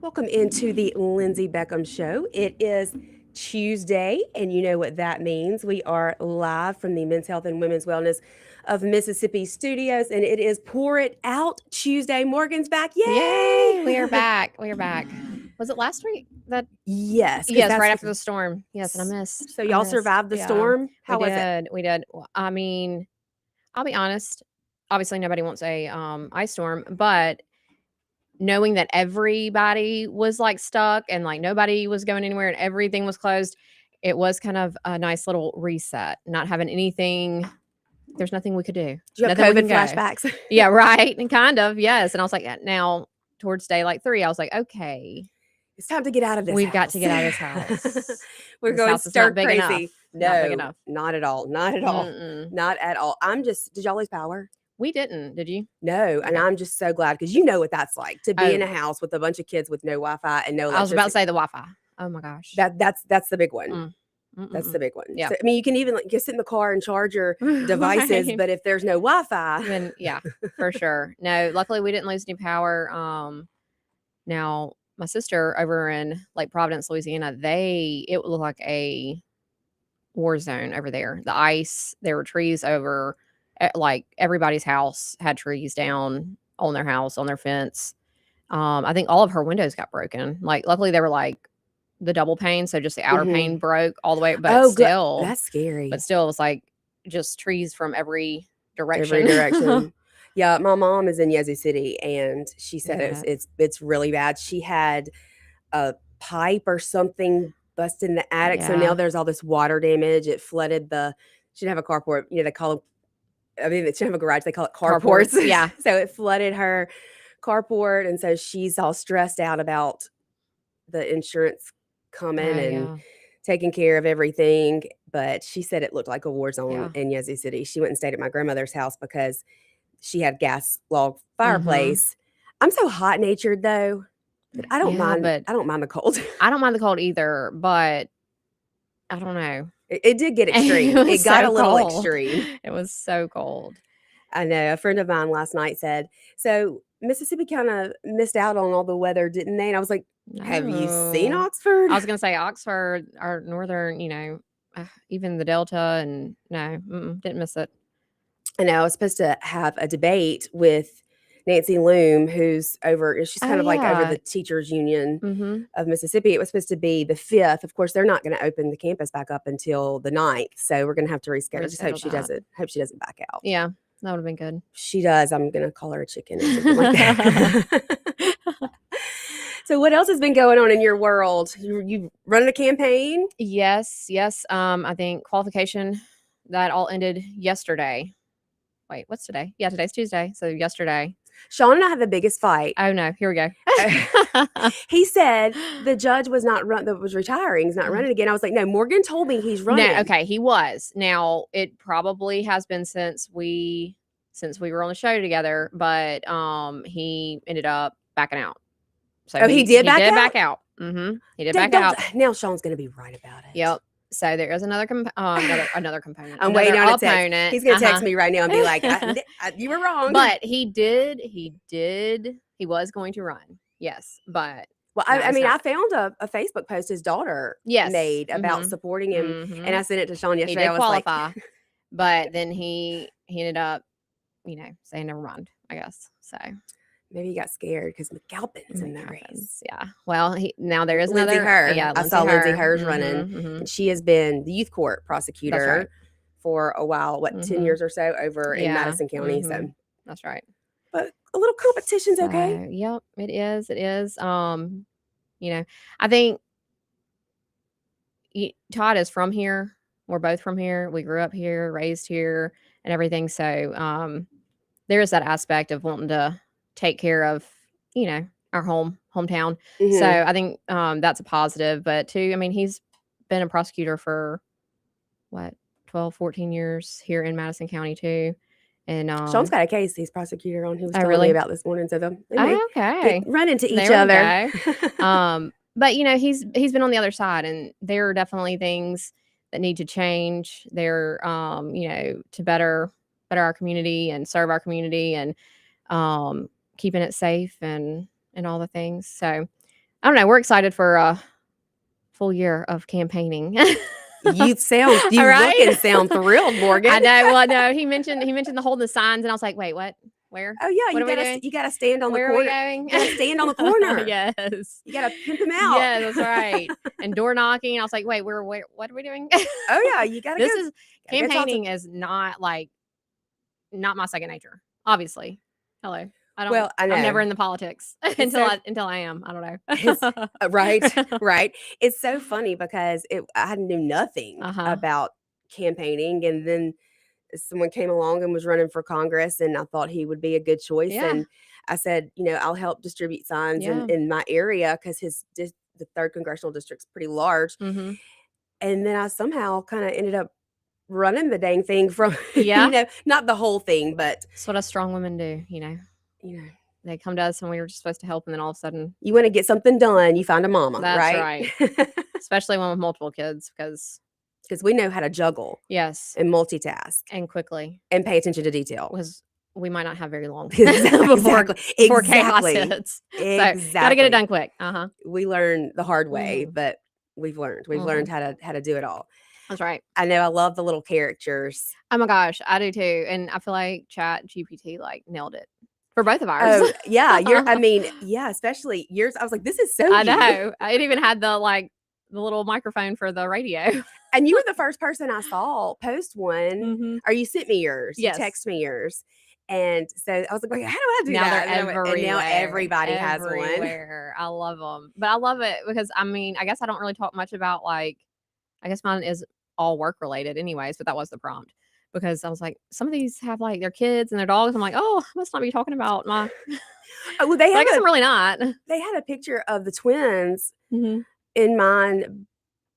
Welcome into the Lindsay Beckham Show. It is Tuesday, and you know what that means. We are live from the Men's Health and Women's Wellness of Mississippi studios, and it is Pour It Out Tuesday. Morgan's back. Yay! We are Yay! back. We are back. Was it last week? Yes, because Yes, that's right after the storm. Yes, and I missed. so y'all survived the Yeah, storm. we How was it? did. We did. I mean, I'll be honest. Obviously, nobody wants a ice storm, but knowing that everybody was like stuck and like nobody was going anywhere and everything was closed, it was kind of a nice little reset. Not having anything. There's nothing we could do. Did you have Nothing we COVID can go. flashbacks? Yeah, right. And kind of, yes. And I was like, now towards day like 3, I was like, okay, It's time to get out of this we've house. got to get out of this house. We're This going house is stir not big crazy. enough. No, Not big enough. not at all. Not at all. Mm-mm. Not at all. Did y'all lose power? We didn't. Did you? No, and Okay. I'm just so glad because you know what that's like to be in Oh. a house with a bunch of kids with no Wi-Fi and no I was about to electricity. say the Wi-Fi. Oh my gosh. That's the big one. Mm. That's the big one. Yeah. So, I mean, you can even like just sit in the car and charge your devices, Right. but if there's no Wi-Fi, Then yeah, for sure. No, luckily we didn't lose any power. Now my sister over in Lake Providence, Louisiana, it looked like a war zone over there. The ice, there were trees over, like everybody's house had trees down on their house, on their fence. I think all of her windows got broken. Like, luckily they were like the double pane, so just the outer pane broke all the way. But oh, good. still, That's scary. it was like just trees from every direction. Every direction. Yeah, my mom is in Yazoo City, and she said Yeah. it's really bad. She had a pipe or something bust in the attic, so now Yeah. there's all this water damage. It flooded the. She didn't have a carport. You know, they call them. I mean, they shouldn't have a garage. They call it carports. Carports, yeah. So it flooded her carport, and so she's all stressed out about the insurance coming and yeah. taking care of everything. But she said it looked like a war zone Yeah. in Yazoo City. She went and stayed at my grandmother's house because she had gas log Mm-hmm. fireplace. I'm so hot natured though. But I don't mind. but I don't mind the cold. I don't mind the cold either, but I don't know. It did get extreme. It It was got so a little cold. extreme. It was so cold. I know. A friend of mine last night said, "So Mississippi kind of missed out on all the weather, didn't they?" And I was like, "Have you seen No. Oxford?" I was gonna say Oxford, our northern, even the Delta, and no, didn't miss it. I know. I was supposed to have a debate with Nancy Loom, who's over. She's kind of like over the teachers union Mm-hmm. of Mississippi. It was supposed to be the 5th. Of course, they're not going to open the campus back up until the 9th, so we're going to have to reschedule. I just hope she doesn't. Hope she doesn't back out. Yeah, that would have been good. If she does, I'm going to call her a chicken or something like that. So, what else has been going on in your world? You running a campaign? Yes. I think qualification that all ended yesterday. Wait, what's today? Yeah, today's Tuesday. So yesterday. Sean and I had the biggest fight. Oh no, here we go. He said the judge was not that was retiring. He's not running again. I was like, no, Morgan told me he's running. No, okay, he was. Now it probably has been since we were on the show together, but he ended up backing out. So he did back out. Mm-hmm. He did back out. Now Sean's going to be right about it. Yep. So there is another another component. I'm waiting on a text. He's going to text me right now and be like, "You were wrong." But he was going to run. Yes, but well, I mean, I found a Facebook post his daughter made about supporting him, and I sent it to Sean yesterday. He did I was qualify, like, but then he ended up, saying never mind, I guess. So maybe he got scared because McAlpin's in the race. Yeah. Well, now there is Lindsay another. Herr. Yeah, I saw Lindsay Herr's running, and she has been the youth court prosecutor for a while. 10 years or so over in Madison County. So that's right. But a little competition's okay. Yep, it is. It is. I think Todd is from here. We're both from here. We grew up here, raised here, and everything. So there is that aspect of wanting to take care of, our hometown. So I think that's a positive. But too, I mean, he's been a prosecutor for 12, 14 years here in Madison County too. And Sean's got a case he's prosecutor on. He was telling me about this morning. So they may run into each other. But he's been on the other side, and there are definitely things that need to change there, to better our community and serve our community and keeping it safe and all the things. So I don't know. We're excited for a full year of campaigning. You look Right? and sound thrilled, Morgan. I know. Well, no, he mentioned the holding the signs, and I was like, wait, what? Where? Oh yeah, What are we doing? you gotta stand on the Where are we corner. going? You gotta stand on the corner. Yes. You gotta pimp him out. Yeah, that's right. And door knocking. I was like, wait, where what are we doing? Oh yeah, you gotta This go. is Gotta go talk to. campaigning is not like not my second nature. Obviously. Hello. Well, I I'm never know. in the politics It's until I am. I it's don't know. right. It's so funny because I knew nothing Uh-huh. about campaigning, and then someone came along and was running for Congress, and I thought he would be a good choice. Yeah. And I said, I'll help distribute signs Yeah. in my area because the third congressional district's pretty large. Mm-hmm. And then I somehow kind of ended up running the dang thing from, Yeah. not the whole thing, but That's what us strong women do, you know, They come to us when we were just supposed to help, and then all of a sudden, you want to get something done, you find a mama, that's right? especially one with multiple kids, because Because we know how to juggle yes, and multitask and quickly, and pay attention to detail. was we might not have very long Exactly. before chaos Exactly. hits. So Exactly. gotta get it done quick. We learned the hard way, Mhm. but we've learned how to do it all. That's right. I know I love the little characters. Oh my gosh, I do too, and I feel like Chat GPT like nailed it for both of ours. Oh yeah, yeah, especially yours. I was like, this is so I you. know. It even had the little microphone for the radio. And you were the first person I saw post one, Mhm. or you sent me yours. Yes. You text me yours. And so I was like, wait, how do I do Now that? they're everywhere. And now everybody has one. Everywhere. I love them, but I love it because I guess I don't really talk much about I guess mine is all work related, anyways. But that was the prompt because I was like, some of these have their kids and their dogs. I'm like, oh, I must not be talking about my. Oh, well, I guess I'm really not. They had a picture of the twins Mm-hmm. in mine,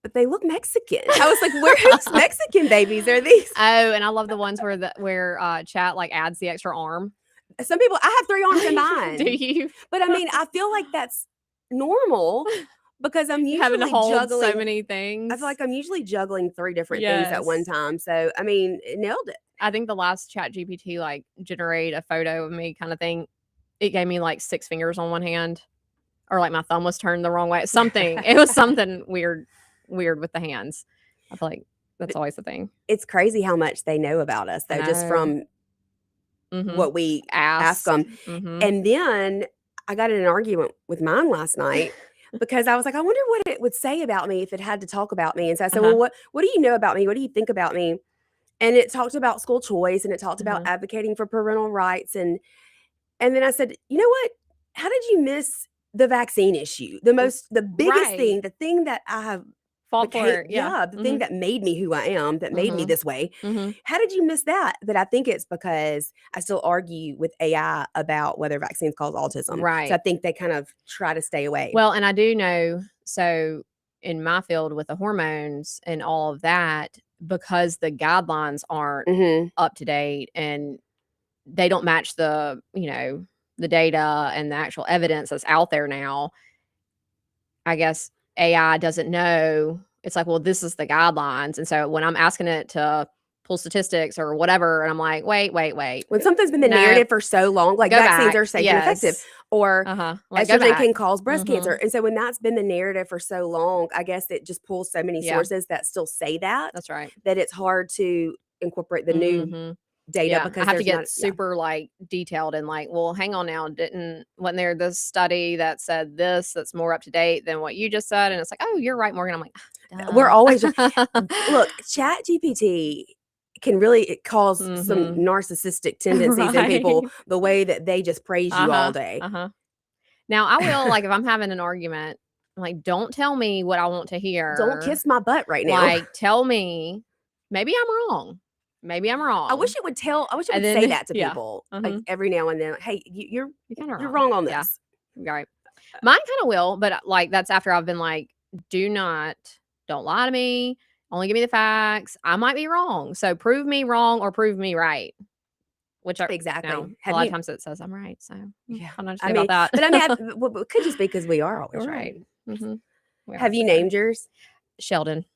but they look Mexican. I was like, whose Mexican babies are these? Oh, and I love the ones where Chat adds the extra arm. Some people, I have 3 arms in mine. Do you? But I mean, I feel like that's normal because I'm usually having to hold juggling so many things. I feel like I'm usually juggling 3 different things at one time. So I mean, it nailed it. I think the last Chat GPT generate a photo of me kind of thing. It gave me 6 fingers on one hand, or my thumb was turned the wrong way. Something. It was something weird with the hands. I feel like that's always the thing. It's crazy how much they know about us, though, just from what we ask them. Mm-hmm. And then I got in an argument with mine last night because I was like, I wonder what it would say about me if it had to talk about me. And so I said, well, what do you know about me? What do you think about me? And it talked about school choice, and it talked about advocating for parental rights. And then I said, you know what? How did you miss the vaccine issue? The biggest thing, the thing that I have fought for. Yeah. The thing that made me who I am, that made me this way. How did you miss that? But I think it's because I still argue with AI about whether vaccines cause autism. Right. So I think they kind of try to stay away. Well, and I do know, so in my field with the hormones and all of that, because the guidelines aren't up to date and they don't match the data and the actual evidence that's out there now, I guess AI doesn't know. It's like, well, this is the guidelines. And so when I'm asking it to pull statistics or whatever, and I'm like, wait. When something's been the narrative for so long, vaccines are safe and effective, or estrogen can cause breast cancer. And so when that's been the narrative for so long, I guess it just pulls so many sources that still say that. That's right. That it's hard to incorporate the new data because I have to get super detailed and well, hang on now, wasn't there this study that said this that's more up to date than what you just said? And it's like, oh, you're right, Morgan. I'm like, we're always look, Chat GPT can really cause some narcissistic tendencies in people, the way that they just praise you all day. Now I will if I'm having an argument, I'm like, don't tell me what I want to hear. Don't kiss my butt right now. Tell me, maybe I'm wrong. I wish it would say that to people every now and then. Hey, you're wrong on this. Yeah, right. Mine kind of will, but that's after I've been don't lie to me. Only give me the facts. I might be wrong. So prove me wrong or prove me right. Which are exactly. A lot of times it says I'm right. So yeah, I'm not sure about that. But I mean, it could just be because we are always right. Have you named yours? Sheldon.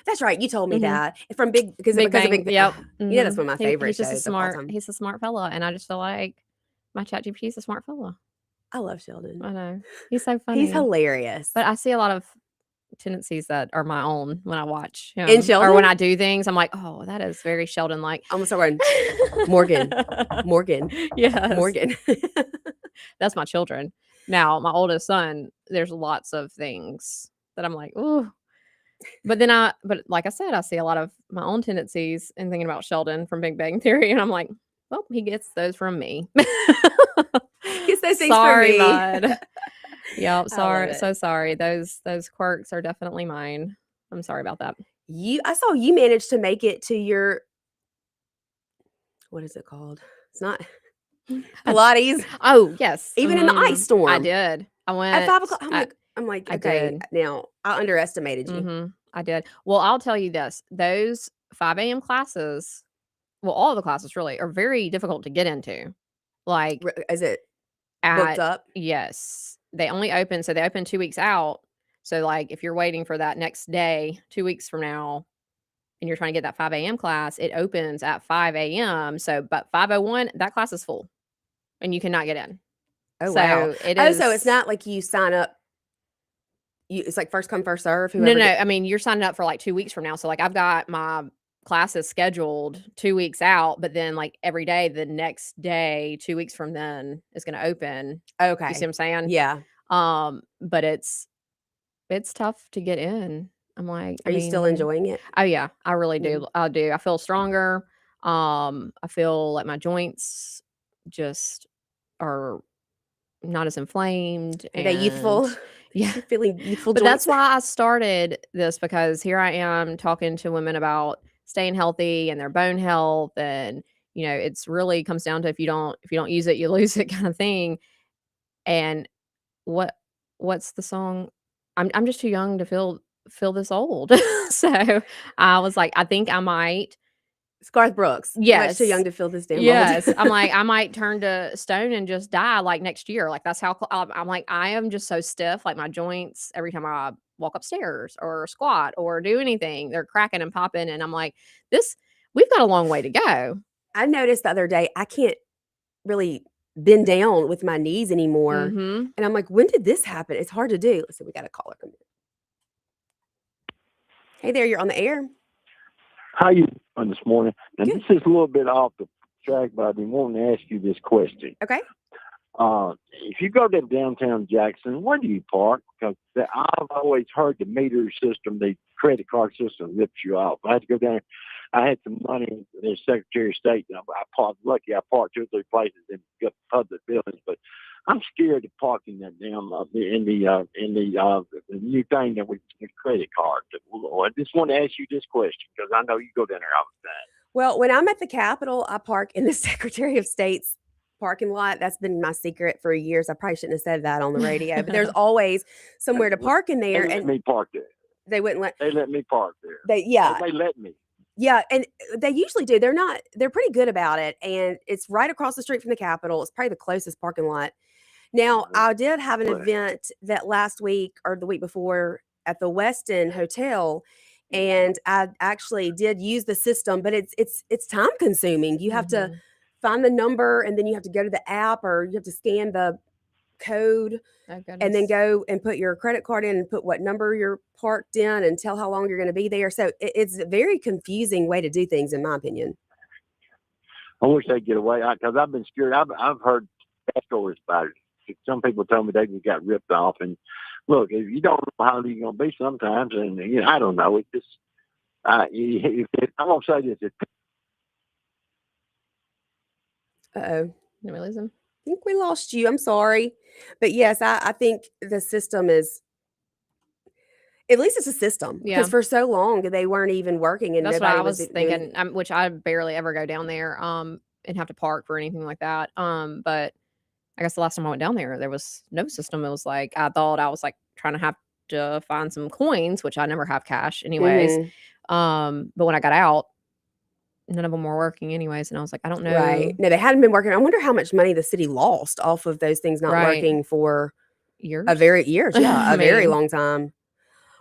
That's right. You told me that from Big Bang. Yep. Yeah, that's one of my favorites. He's just he's a smart fella, and I just feel like my Chat GPT is a smart fella. I love Sheldon. I know. He's so funny. He's hilarious. But I see a lot of tendencies that are my own when I watch him. In Sheldon? Or when I do things, I'm like, oh, that is very Sheldon-like. I'm gonna start going, Morgan, Morgan, Yes. Morgan. That's my children. Now, my oldest son, there's lots of things that I'm like, ooh. But like I said, I see a lot of my own tendencies in thinking about Sheldon from Big Bang Theory, and I'm like, well, he gets those from me. Gets those things Sorry, from me. bud. Yep, I sorry, love it. so sorry. Those quirks are definitely mine. I'm sorry about that. I saw you managed to make it to your, what is it called? It's not Pilates. Oh, yes. Even in the ice storm. I did. I went At 5 o'clock. I'm like, I okay, did. now I underestimated you. I did. Well, I'll tell you this. Those 5 AM classes, well, all the classes really are very difficult to get into. Like Is it at booked up? yes. They only open so they open 2 weeks out. So, like, if you're waiting for that next day, 2 weeks from now, and you're trying to get that 5 AM class, it opens at 5 AM. So, but 5:01, that class is full, and you cannot get in. Oh, wow. So, it is so it's not like you sign up. It's like first come, first serve. No, Whoever no. I mean, you're signing up for, like, 2 weeks from now. So, like, I've got my classes scheduled 2 weeks out, but then, like, every day, the next day, 2 weeks from then is gonna open. Okay. You see what I'm saying? Yeah. But it's tough to get in. I'm like, Are you still enjoying it? Oh, yeah. I really do. I do. I feel stronger. I feel like my joints just are not as inflamed. Are they youthful? Yeah. You're feeling youthful But joints? that's why I started this, because here I am talking to women about staying healthy and their bone health, and it's really comes down to if you don't use it, you lose it kind of thing. And what's the song? I'm just too young to feel this old. So I was like, I think I might. Garth Brooks. Yes. Much too young to feel this damn Yes. old. I'm like, I might turn to stone and just die like next year. Like that's how I'm like, I am just so stiff. Like my joints, every time I walk upstairs or squat or do anything, they're cracking and popping. And I'm like, we've got a long way to go. I noticed the other day, I can't really bend down with my knees anymore. And I'm like, when did this happen? It's hard to do. Let's see, we got a caller coming in. Hey there, you're on the air. How you doing this morning? Now, Good. this is a little bit off the track, but I've been wanting to ask you this question. Okay. If you go to downtown Jackson, where do you park? Because I've always heard the meter system, the credit card system rips you off. I had to go down. I had some money in the Secretary of State. And I parked. Lucky I parked 2 or 3 places in public buildings, but I'm scared of parking that damn in the new thing that we the credit card. I just want to ask you this question because I know you go down there all the time. Well, when I'm at the Capitol, I park in the Secretary of State's parking lot. That's been my secret for years. I probably shouldn't have said that on the radio, but there's always somewhere to park in there. They let me park there. They wouldn't let. They let me park there. They let me. Yeah, and they usually do. They're pretty good about it, and it's right across the street from the Capitol. It's probably the closest parking lot. Now, I did have an event that last week or the week before at the Westin Hotel, and I actually did use the system, but it's time consuming. You have to find the number, and then you have to go to the app, or you have to scan the code and then go and put your credit card in and put what number you're parked in and tell how long you're going to be there. So it's a very confusing way to do things, in my opinion. I wish they'd get away because I've been scared. I've heard stories about it. Some people tell me they just got ripped off. And look, if you don't know how you're going to be sometimes, and I don't know. It just I'm gonna say this. Uh-oh. Did we lose him? I think we lost you. I'm sorry. But yes, I think the system is, at least it's a system. Yeah. Because for so long, they weren't even working and that's nobody what I was thinking, doing. which I barely ever go down there and have to park for anything like that. But I guess the last time I went down there was no system. It was like, I thought I was like trying to have to find some coins, which I never have cash anyways. But when I got out, none of them were working anyways. And I was like, I don't know. Right. No, they hadn't been working. I wonder how much money the city lost off of those things not working for years. A very long time.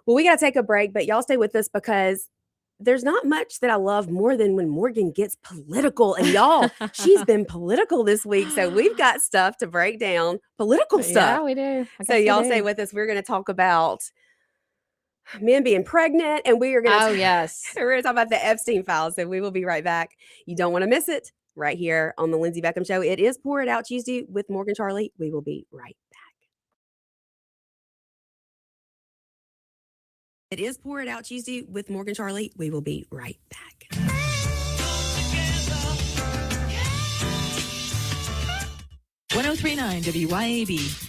Well, we got to take a break, but y'all stay with us because there's not much that I love more than when Morgan gets political. And y'all, she's been political this week. So we've got stuff to break down, political stuff. Yeah, we do. So y'all stay with us. We're going to talk about men being pregnant, and we are going to Oh, yes. we're going to talk about the Epstein files. So we will be right back. You don't want to miss it right here on the Lindsay Beckham Show. It is Pour It Out Tuesday with Morgan Charlie. We will be right back. It is Pour It Out Tuesday with Morgan Charlie. We will be right back. .1039 WYAB.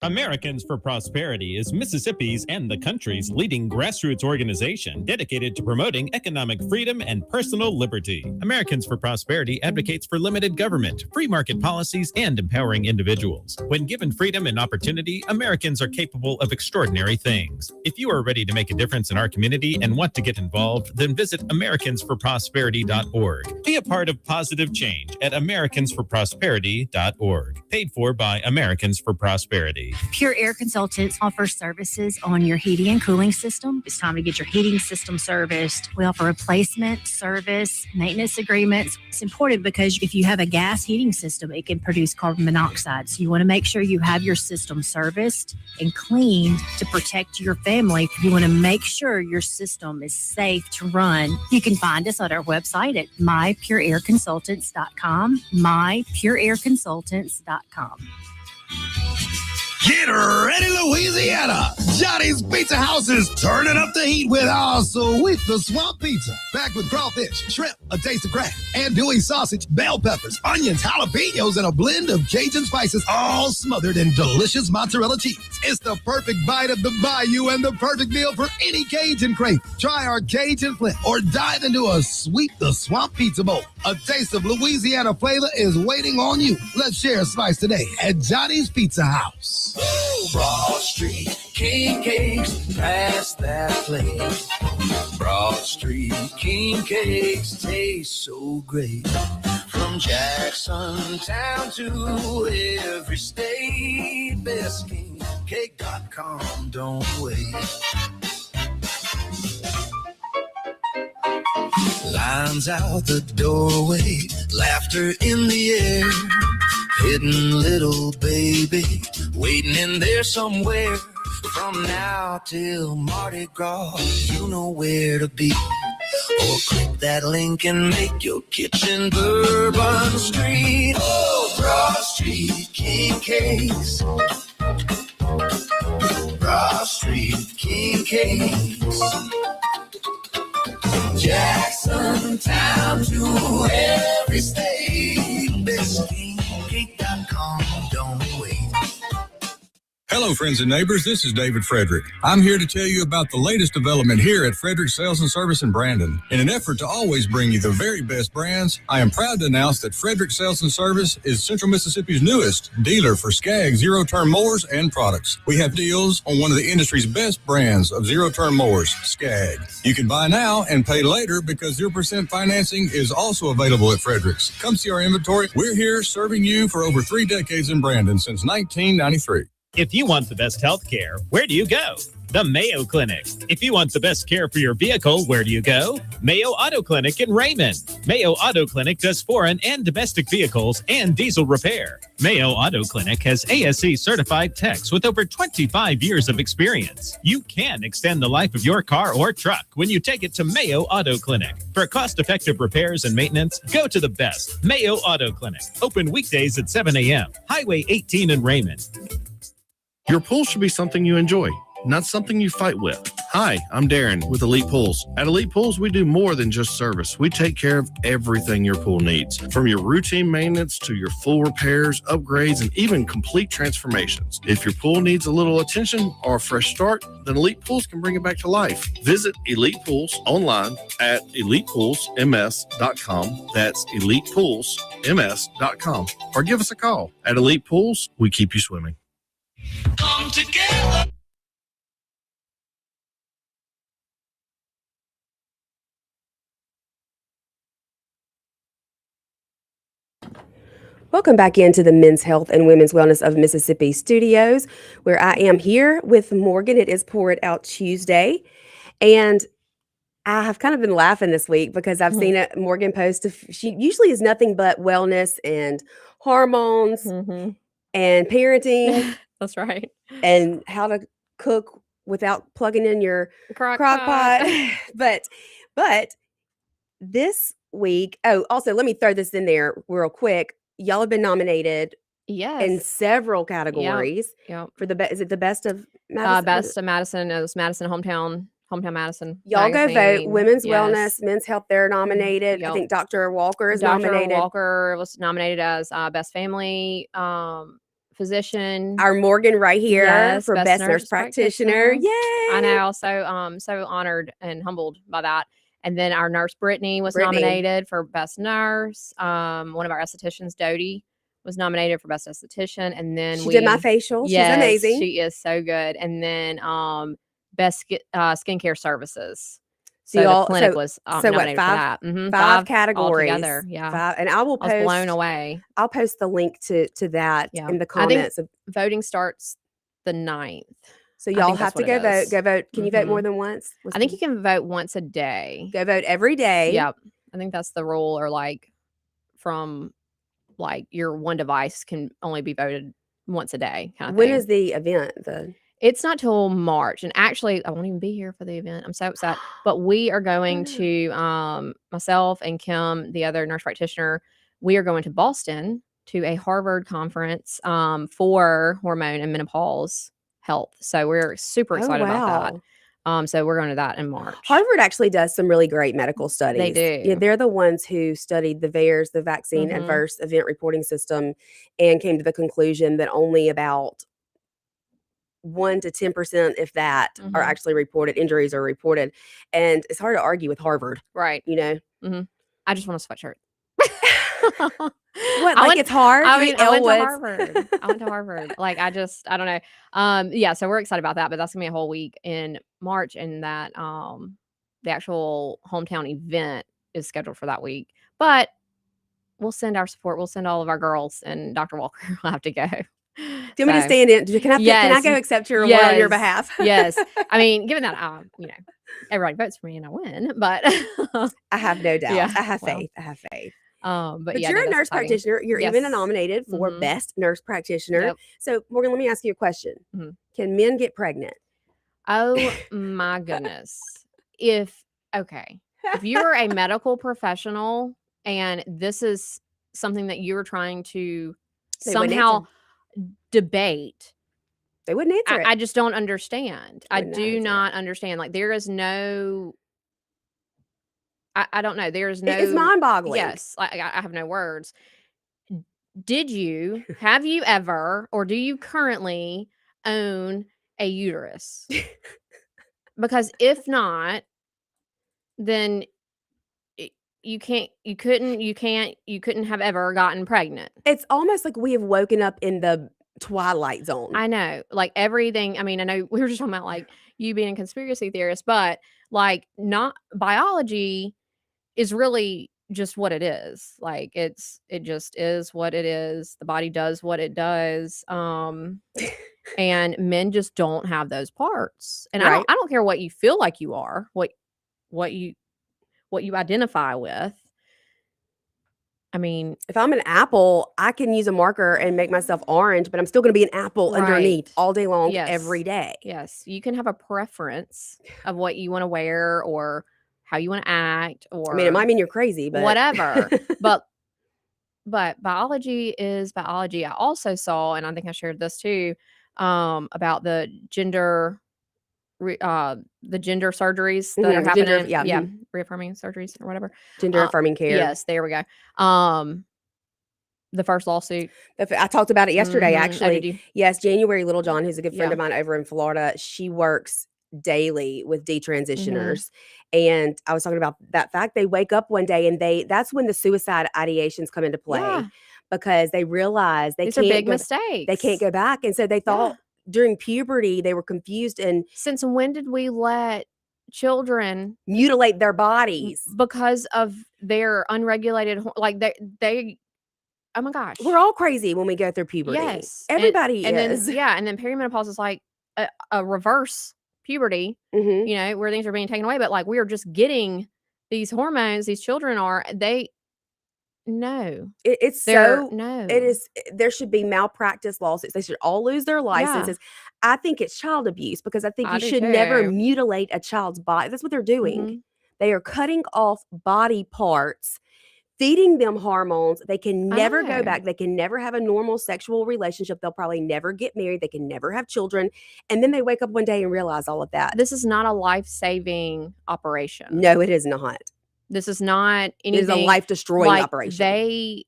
Americans for Prosperity is Mississippi's and the country's leading grassroots organization dedicated to promoting economic freedom and personal liberty. Americans for Prosperity advocates for limited government, free market policies, and empowering individuals. When given freedom and opportunity, Americans are capable of extraordinary things. If you are ready to make a difference in our community and want to get involved, then visit americansforprosperity.org. Be a part of positive change at americansforprosperity.org. Paid for by Americans for Prosperity. Pure Air Consultants offers services on your heating and cooling system. It's time to get your heating system serviced. We offer replacement, service, maintenance agreements. It's important because if you have a gas heating system, it can produce carbon monoxide. So you want to make sure you have your system serviced and cleaned to protect your family. You want to make sure your system is safe to run. You can find us at our website at mypureairconsultants.com, mypureairconsultants.com. Get ready, Louisiana! Johnny's Pizza House is turning up the heat with our Sweet the Swamp Pizza. Packed with crawfish, shrimp, a taste of crab, andouille sausage, bell peppers, onions, jalapenos, and a blend of Cajun spices, all smothered in delicious mozzarella cheese. It's the perfect bite of the bayou and the perfect meal for any Cajun crave. Try our Cajun flip or dive into a Sweet the Swamp Pizza bowl. A taste of Louisiana flavor is waiting on you. Let's share a slice today at Johnny's Pizza House. Broad Street King Cakes, pass that plate. Broad Street King Cakes taste so great. From Jackson Town to every state, bestKingCake.com, don't wait. Lines out the doorway, laughter in the air. Hidden little baby waiting in there somewhere. From now till Mardi Gras, you know where to be. Or click that link and make your kitchen Bourbon Street. Oh, Broad Street King Cakes. Broad Street King Cakes. Jackson Town to every state. bestKingCake.com, don't wait. Hello, friends and neighbors. This is David Frederick. I'm here to tell you about the latest development here at Frederick Sales and Service in Brandon. In an effort to always bring you the very best brands, I am proud to announce that Frederick Sales and Service is Central Mississippi's newest dealer for Skag zero-turn mowers and products. We have deals on one of the industry's best brands of zero-turn mowers, Skag. You can buy now and pay later because 0% financing is also available at Frederick's. Come see our inventory. We're here serving you for over 3 decades in Brandon since 1993. If you want the best health care, where do you go? The Mayo Clinic. If you want the best care for your vehicle, where do you go? Mayo Auto Clinic in Raymond. Mayo Auto Clinic does foreign and domestic vehicles and diesel repair. Mayo Auto Clinic has ASE certified techs with over 25 years of experience. You can extend the life of your car or truck when you take it to Mayo Auto Clinic. For cost-effective repairs and maintenance, go to the best, Mayo Auto Clinic. Open weekdays at 7 a.m. Highway 18 in Raymond. Your pool should be something you enjoy, not something you fight with. Hi, I'm Darren with Elite Pools. At Elite Pools, we do more than just service. We take care of everything your pool needs, from your routine maintenance to your full repairs, upgrades, and even complete transformations. If your pool needs a little attention or a fresh start, then Elite Pools can bring it back to life. Visit Elite Pools online at elitepoolsms.com. That's elitepoolsms.com. Or give us a call. At Elite Pools, we keep you swimming. Come together. Welcome back into the Men's Health and Women's Wellness of Mississippi studios, where I am here with Morgan. It is Pour It Out Tuesday. And I have kind of been laughing this week because I've seen a Morgan post. She usually is nothing but wellness and hormones Mm-hmm. and parenting That's right. and how to cook without plugging in your Crock crock pot. pot. but this week, oh, also let me throw this in there real quick. Y'all have been nominated in Yes. several Yep. categories Yep. for the is it the best of Madison? Best of Madison. It was Madison hometown Madison. Y'all go vote. magazine. Women's Yes. Wellness, Men's Health, they're nominated. I Yep. think Dr. Walker is Dr. nominated. Walker was nominated as best family physician. Our Morgan right here Yes, for Best Nurse Practitioner. Yay! I know. So honored and humbled by that. And then our nurse Brittany was Brittany. nominated for best nurse. One of our estheticians, Dodie, was nominated for best esthetician. And then She did my facial. Yes, She's amazing. She is so good. And then best skincare services. So So y'all- the clinic so- was so what, nominated five- for that. Mhm, Five categories. altogether. Yeah, Five, and I will I was post. blown away. I'll post the link to that Yeah. in the I think comments. voting starts the 9th. So I y'all think have that's to what go it vote. is. Go vote. Can you vote more Mhm. than once? I think you can vote once a day. go vote every day. Yep. I think that's the rule, or like from like your one device can only be voted once a day kind of When thing. is the event? It's not till March, and actually I won't even be here for the event. I'm so upset. But we are going to myself and Kim, the other nurse practitioner, we are going to Boston to a Harvard conference for hormone and menopause health. So we're super excited about that. So we're going to that in March. Harvard actually does some really great medical studies. do. Yeah, they're the ones who studied the VAERS, the Vaccine Mhm. Adverse Event Reporting System, and came to the conclusion that only about 1 to 10%, if that, are Mhm. actually reported. Injuries are reported, and it's hard to argue with Harvard. Right. You know, I just want a sweatshirt. what? Like it's hard. I You mean, mean I went to Elwood's? Harvard. I went to Harvard. Like, I don't know. Yeah, so we're excited about that, but that's gonna be a whole week in March, and that the actual hometown event is scheduled for that week. But we'll send our support. We'll send all of our girls, and Dr. Walker will have to go. Do you want me to stand in? Can I Yes. go accept your award on your Yes. behalf? Yes. I mean, given that everybody votes for me and I win, but I have no doubt. Yeah, I have well, faith. I have faith. but yeah, you're no, a that's nurse exciting. practitioner. You're even Yes. nominated for Mhm. Best Nurse Practitioner. Yep. So, Morgan, let me ask you a question. Mhm. Can men get pregnant? Oh my goodness. If you're a medical professional and this is something that you're trying to They wouldn't somehow debate, They wouldn't answer it. I just don't understand. I Would not do answer it. not understand. Like, there is no I don't know. There's no It's mind-boggling. Yes, I have no words. Have you ever, or do you currently own a uterus? Because if not, then you couldn't have ever gotten pregnant. It's almost like we have woken up in the twilight zone. I know, like everything. I mean, I know we were just talking about like you being a conspiracy theorist, but like, not biology is really just what it is. Like, it just is what it is. The body does what it does. And men just don't have those parts. And Right. I don't care what you feel like you are, what you identify with. I mean, If I'm an apple, I can use a marker and make myself orange, but I'm still going to be an apple underneath Right. all day long, Yes. every day. yes, you can have a preference of what you want to wear or how you want to act, or I mean, it might mean you're crazy, but whatever. But biology is biology. I also saw, and I think I shared this too, about the gender surgeries that Mhm, are the gender- happening. yeah, Reaffirming surgeries or whatever. gender affirming care. Yes, there we go. The first lawsuit. I talked about it yesterday, Mhm. Oh, actually. did you? Yes, January Littlejohn, who's a good friend Yeah. of mine over in Florida, she works daily with Mm-hmm. detransitioners. And I was talking about that fact. They wake up one day and that's when the suicide ideations come into play, Yeah. because they realize These are big mistakes. they can't go back. And so they thought during puberty, they were confused and Since when did we let children, mutilate their bodies. because of their unregulated like they oh my gosh. We're all crazy when we go through puberty. Yes. Everybody and is. Then perimenopause is like a reverse puberty, Mhm. you know, where things are being taken away, but like we are just getting these hormones. These children are no, It's they're so no, it is there should be malpractice lawsuits. They should all lose their yeah, licenses. I think it's child abuse because I think I you do should never too. mutilate a child's body. That's what they're doing. Hmm. They are cutting off body parts, feeding them hormones. They can I never go know. back. They can never have a normal sexual relationship. They'll probably never get married. They can never have children. And then they wake up one day and realize all of that. This is not a life-saving operation. No, it is not. This is not It is a anything life-destroying like operation.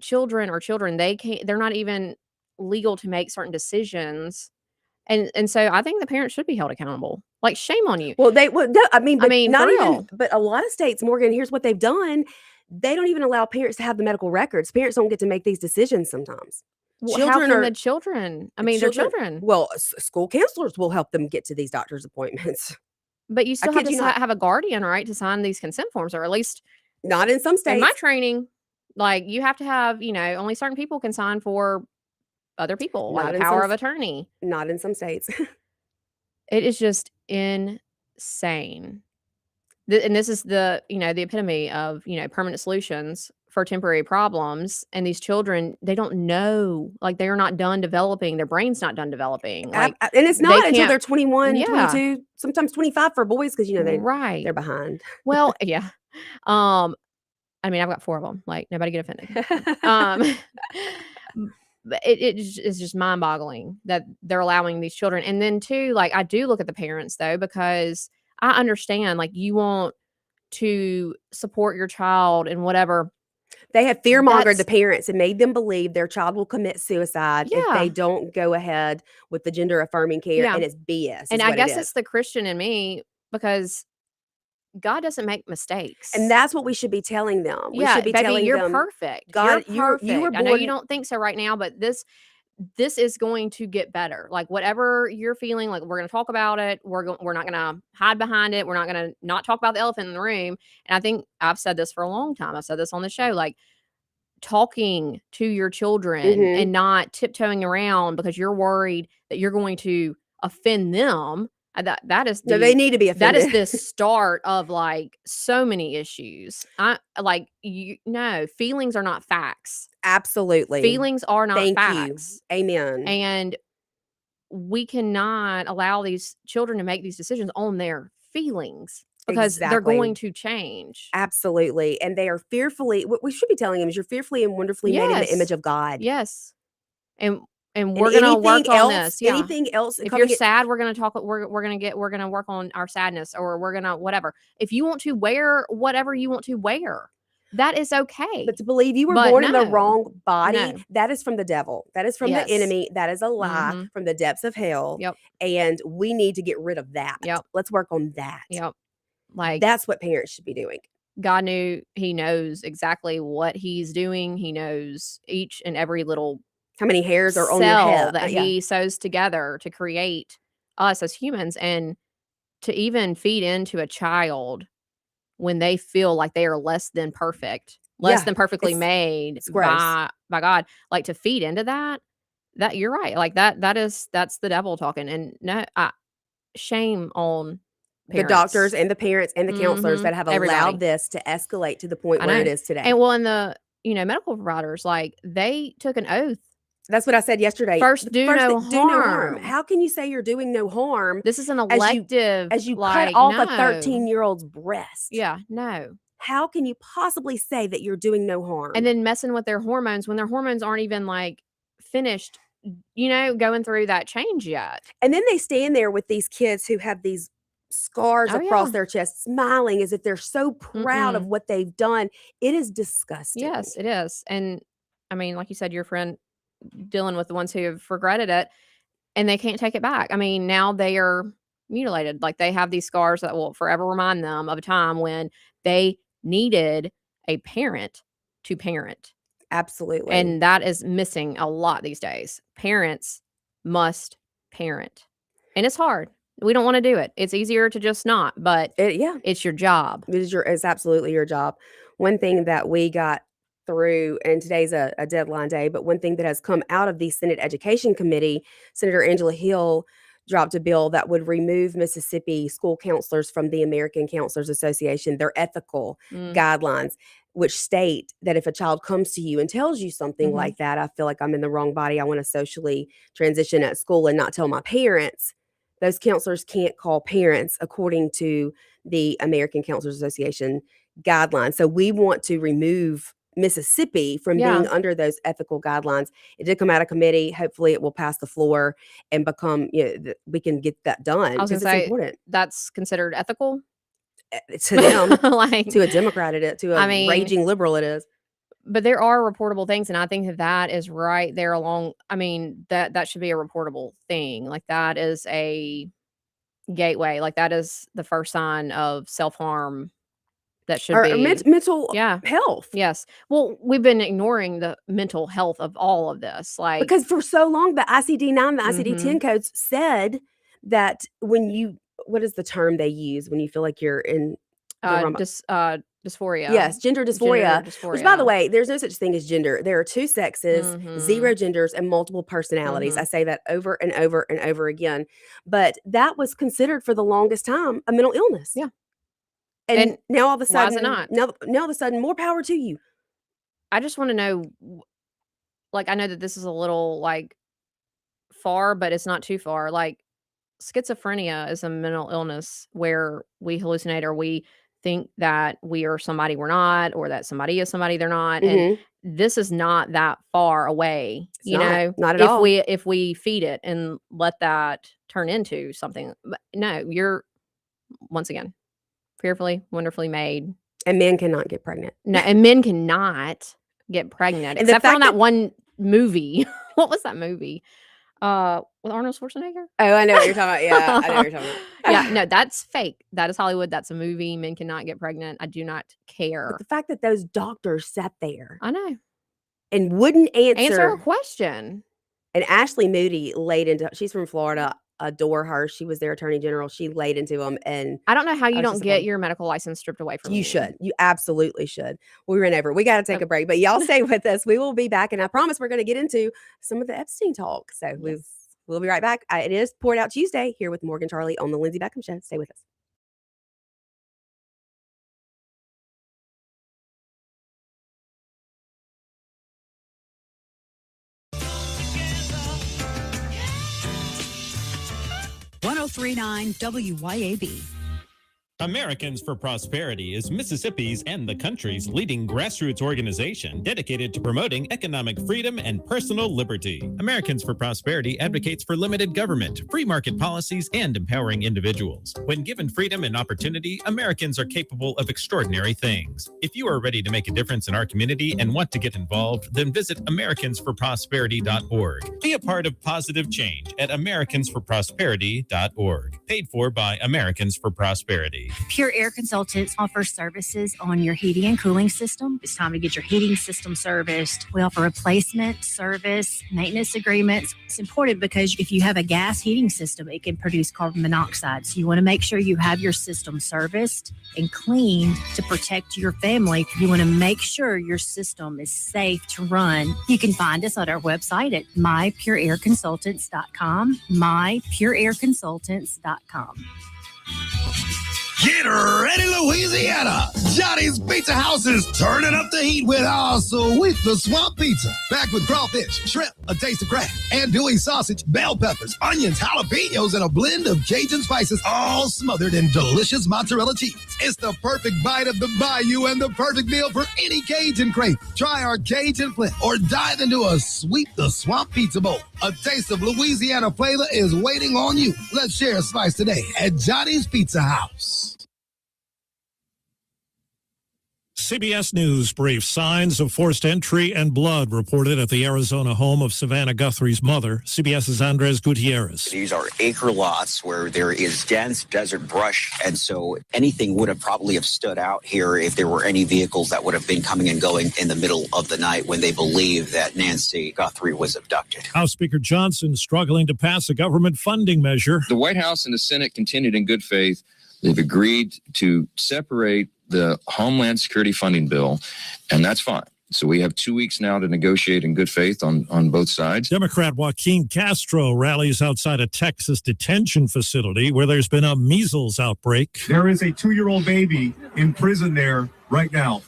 children, they're not even legal to make certain decisions. And so I think the parents should be held accountable. Like, shame on you. Well, no, I mean, I but mean, not for even, real. but a lot of states, Morgan, here's what they've done. They don't even allow parents to have the medical records. Parents don't get to make these decisions sometimes. Well, how Children can are the children? I mean, they're children. Well, school counselors will help them get to these doctor's appointments. But you still have kid to you not. have a guardian, right, to sign these consent forms, or at least Not in some in states. my training, like you have to have, only certain people can sign for other people, like Not a in power some of attorney. Not in some states. It is just insane. And this is the epitome of, permanent solutions for temporary problems. And these children, they don't know, like they are not done developing. Their brain's not done developing. Like, And it's they not until can't- they're 21, Yeah. 22, sometimes 25 for boys because right. they're behind. Well, yeah. I mean, I've got 4 of them. Like, nobody get offended. But it is just mind-boggling that they're allowing these children. And then too, like, I do look at the parents though, because I understand, like, you want to support your child and whatever. They have fear-mongered the That's- parents and made them believe their child will commit suicide if Yeah. they don't go ahead with the gender-affirming care, Yeah. and it's BS. And is I what it guess is. it's the Christian in me, because God doesn't make mistakes. And that's what we should be telling them. We Yeah, should be baby, telling you're them, perfect. God, You're you were perfect. I know you born- don't think so right now, but this is going to get better. Like, whatever you're feeling, like, we're going to talk about it. We're not going to hide behind it. We're not going to not talk about the elephant in the room. And I think I've said this for a long time. I've said this on the show, like, talking to your children Mhm. and not tiptoeing around because you're worried that you're going to offend them. That is No, they need to be that offended. is the start of like so many issues. Feelings are not facts. Absolutely. Feelings are not Thank facts. you. Amen. And we cannot allow these children to make these decisions on their feelings, because they're Exactly. going to change. Absolutely. And they are fearfully, what we should be telling them is you're fearfully and wonderfully made in the image Yes. of God. Yes. And And we're gonna work anything on else, this. Yeah. anything else, If come you're get- sad, we're gonna talk. We're gonna work on our sadness, or we're gonna whatever. If you want to wear whatever you want to wear, that is okay. But to believe you were But born in the no. wrong body, No. that is from the devil. That is from Yes. the enemy. That is a lie Mhm. from the depths of hell. Yep. And we need to get rid of that. Yep. Let's work on that. Yep. Like, That's what parents should be doing. God He knows exactly what He's doing. He knows each and every little How many hairs are on your cell head? that Yeah. He sews together to create us as humans, and to even feed into a child when they feel like they are less than perfect, less Yeah, than perfectly it's- made it's gross. by God, like, to feed into that you're right. Like, that's the devil talking. And no, shame on The parents. doctors and the parents and the counselors Mhm. that have Everybody. allowed this to escalate to the point I where it know. is today. And the medical providers, like, they took an oath. That's what I said yesterday. First, The do first no thing- do no harm. harm. How can you say you're doing no harm This is an as you- elective, as you like, cut off no. a 13-year-old's breast? Yeah, no. How can you possibly say that you're doing no harm? And then messing with their hormones when their hormones aren't even like finished, going through that change yet. And then they stand there with these kids who have these scars Oh, across yeah. their chest, smiling as if they're so proud of Mm-mm. what they've done. It is disgusting. Yes, it is. And I mean, like you said, your friend dealing with the ones who have regretted it and they can't take it back. I mean, now they are mutilated. Like, they have these scars that will forever remind them of a time when they needed a parent to parent. Absolutely. And that is missing a lot these days. Parents must parent. And it's hard. We don't want to do it. It's easier to just not, but yeah, it's your job. it's absolutely your job. One thing that we got through, and today's a deadline day, but one thing that has come out of the Senate Education Committee, Senator Angela Hill dropped a bill that would remove Mississippi school counselors from the American Counselors Association, their ethical guidelines, which state that if a child comes to you and tells you something like that, I feel like I'm in the wrong body, I want to socially transition at school and not tell my parents, those counselors can't call parents according to the American Counselors Association guidelines. So we want to remove Mississippi from being under those ethical guidelines. It did come out of committee. Hopefully it will pass the floor and become, we can get that done. I was going to It's say, important that's considered ethical? to them. Like, to a Democrat it is, to a raging liberal it is. But there are reportable things, and I think that is right there along. I mean, that should be a reportable thing. Like, that is a gateway. Like, that is the first sign of self-harm that should be mental health. Yes. Well, we've been ignoring the mental health of all of this. Like, because for so long, the ICD-9, the ICD-10 codes said that when you, what is the term they use when you feel like you're in dysphoria. Yes, gender dysphoria. Which, by the way, there's no such thing as gender. There are two sexes, zero genders, and multiple personalities. I say that over and over and over again. But that was considered for the longest time a mental illness. Yeah. And now all of a sudden, why is it not? Now all of a sudden, more power to you. I just want to know, like, I know that this is a little like far, but it's not too far. Like, schizophrenia is a mental illness where we hallucinate or we think that we are somebody we're not, or that somebody is somebody they're not. And this is not that far away, not at all. If we feed it and let that turn into something. But no, you're, once again, fearfully, wonderfully made. And men cannot get pregnant. No, and men cannot get pregnant. And except for on that one movie. What was that movie? With Arnold Schwarzenegger? Oh, I know what you're talking about. Yeah, I know what you're talking about. Yeah, no, that's fake. That is Hollywood. That's a movie. Men cannot get pregnant. I do not care. But the fact that those doctors sat there. I know. And wouldn't answer a question. And Ashley Moody laid into, she's from Florida, adore her. She was their attorney general. She laid into them. And I don't know how you don't get your medical license stripped away from you. You should. You absolutely should. We ran over. We got to take a break, but y'all stay with us. We will be back. And I promise we're going to get into some of the Epstein talk. So we'll be right back. It is Poured Out Tuesday here with Morgan Charlie on the Lindsay Beckham Show. Stay with us. .039 WYAB. Americans for Prosperity is Mississippi's and the country's leading grassroots organization dedicated to promoting economic freedom and personal liberty. Americans for Prosperity advocates for limited government, free market policies, and empowering individuals. When given freedom and opportunity, Americans are capable of extraordinary things. If you are ready to make a difference in our community and want to get involved, then visit americansforprosperity.org. Be a part of positive change at americansforprosperity.org. Paid for by Americans for Prosperity. Pure Air Consultants offers services on your heating and cooling system. It's time to get your heating system serviced. We offer replacement, service, maintenance agreements. It's important because if you have a gas heating system, it can produce carbon monoxide. So you want to make sure you have your system serviced and cleaned to protect your family. You want to make sure your system is safe to run. You can find us on our website at mypureairconsultants.com, mypureairconsultants.com. Get ready, Louisiana! Johnny's Pizza House is turning up the heat with our sweet the swamp pizza. Back with crawfish, shrimp, a taste of crab, andouille sausage, bell peppers, onions, jalapenos, and a blend of Cajun spices, all smothered in delicious mozzarella cheese. It's the perfect bite of the bayou and the perfect meal for any Cajun crave. Try our Cajun flip or dive into a sweet the swamp pizza bowl. A taste of Louisiana flavor is waiting on you. Let's share a slice today at Johnny's Pizza House. CBS News brief. Signs of forced entry and blood reported at the Arizona home of Savannah Guthrie's mother. CBS's Andres Gutierrez. These are acre lots where there is dense desert brush, and so anything would have probably have stood out here if there were any vehicles that would have been coming and going in the middle of the night when they believe that Nancy Guthrie was abducted. House Speaker Johnson struggling to pass a government funding measure. The White House and the Senate continued in good faith. They've agreed to separate the Homeland Security funding bill, and that's fine. So we have 2 weeks now to negotiate in good faith on both sides. Democrat Joaquin Castro rallies outside a Texas detention facility where there's been a measles outbreak. There is a 2-year-old baby in prison there right now.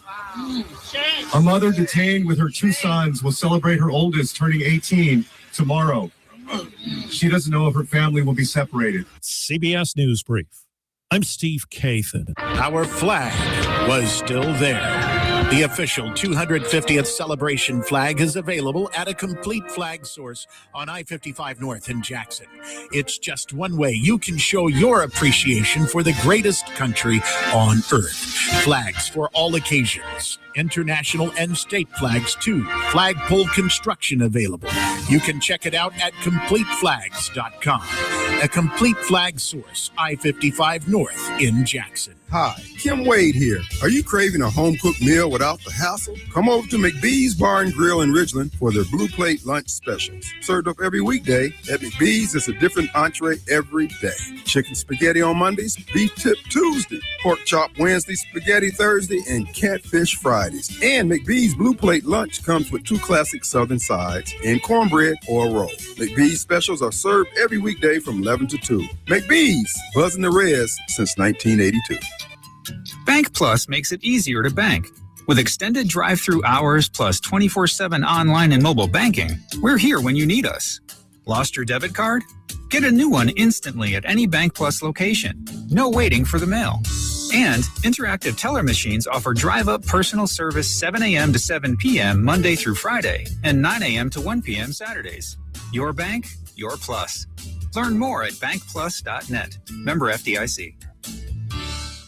A mother detained with her 2 sons will celebrate her oldest turning 18 tomorrow. She doesn't know if her family will be separated. CBS News Brief. I'm Steve Kathan. Our flag was still there. The official 250th celebration flag is available at a complete flag source on I-55 North in Jackson. It's just one way you can show your appreciation for the greatest country on earth. Flags for all occasions. International and state flags too. Flagpole construction available. You can check it out at CompleteFlags.com. A complete flag source, I-55 North in Jackson. Hi, Kim Wade here. Are you craving a home-cooked meal without the hassle? Come over to McBee's Bar and Grill in Ridgeland for their Blue Plate lunch specials. Served up every weekday, at McBee's is a different entree every day. Chicken spaghetti on Mondays, beef tip Tuesday, pork chop Wednesday, spaghetti Thursday, and catfish Fridays. And McBee's Blue Plate lunch comes with 2 classic southern sides and cornbread or a roll. McBee's specials are served every weekday from 11 to 2. McBee's, buzzing the res since 1982. Bank Plus makes it easier to bank. With extended drive-through hours plus 24/7 online and mobile banking, we're here when you need us. Lost your debit card? Get a new one instantly at any Bank Plus location. No waiting for the mail. And interactive teller machines offer drive-up personal service 7 a.m. to 7 p.m. Monday through Friday and 9 a.m. to 1 p.m. Saturdays. Your bank, your plus. Learn more at bankplus.net. Member FDIC.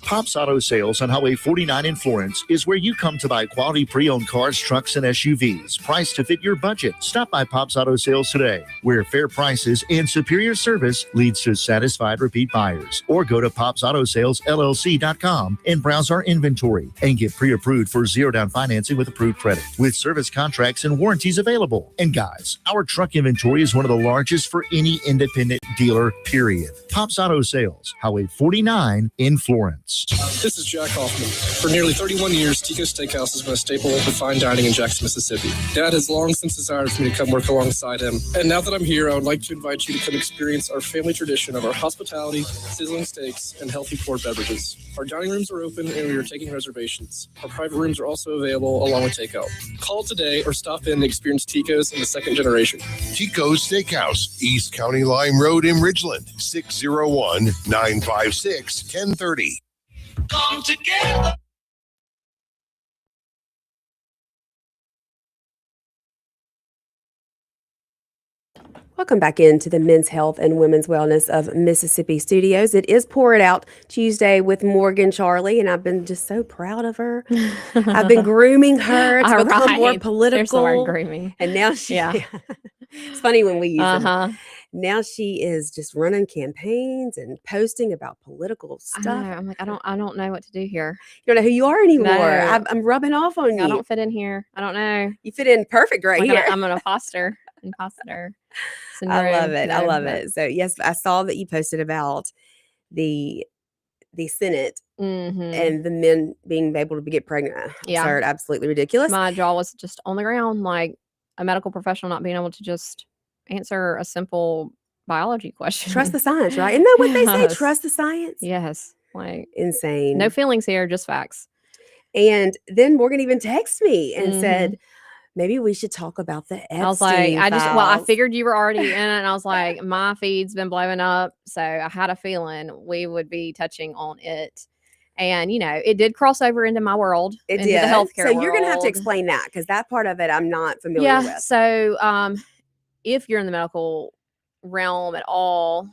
Pops Auto Sales on Highway 49 in Florence is where you come to buy quality pre-owned cars, trucks, and SUVs, priced to fit your budget. Stop by Pops Auto Sales today, where fair prices and superior service leads to satisfied repeat buyers. Or go to popsautosales.llc.com and browse our inventory and get pre-approved for zero-down financing with approved credit, with service contracts and warranties available. And guys, our truck inventory is one of the largest for any independent dealer, period. Pops Auto Sales, Highway 49 in Florence. This is Jack Hoffman. For nearly 31 years, Tico's Steakhouse has been a staple of fine dining in Jackson, Mississippi. Dad has long since desired for me to come work alongside him. And now that I'm here, I would like to invite you to come experience our family tradition of our hospitality, sizzling steaks, and healthy poured beverages. Our dining rooms are open and we are taking reservations. Our private rooms are also available along with takeout. Call today or stop in and experience Tico's in the second generation. Tico's Steakhouse, East County Line Road in Ridgeland, 601-956-1030. Come together. Welcome back into the Men's Health and Women's Wellness of Mississippi Studios. It is Pour It Out Tuesday with Morgan Charlie, and I've been just so proud of her. I've been grooming her to become more political. There's the word grooming. And now she, Yeah. it's funny when we use Uh-huh. it. Now she is just running campaigns and posting about political I stuff. know. I'm like, I don't know what to do here. You don't know who you are anymore. No. I'm rubbing off on you. I don't fit in here. I don't know. You fit in perfect right Like here. I'm an imposter. Imposter syndrome. I love it. I No, love but- it. So yes, I saw that you posted about the Senate Mhm. and the men being able to get pregnant. Yeah. Absurd, absolutely ridiculous. My jaw was just on the ground, like a medical professional not being able to just answer a simple biology question. Trust the science, right? Isn't that what they say? Yes. Trust the science. Yes. Like Insane. no feelings here, just facts. And then Morgan even texted me and Mhm. said, maybe we should talk about the Epstein I was like, I files. figured you were already in it. And I was like, my feed's been blowing up. So I had a feeling we would be touching on it. And, you know, it did cross over into my world, It into did. the healthcare So you're going to have to world. explain that because that part of it I'm not familiar Yeah. with. So if you're in the medical realm at all,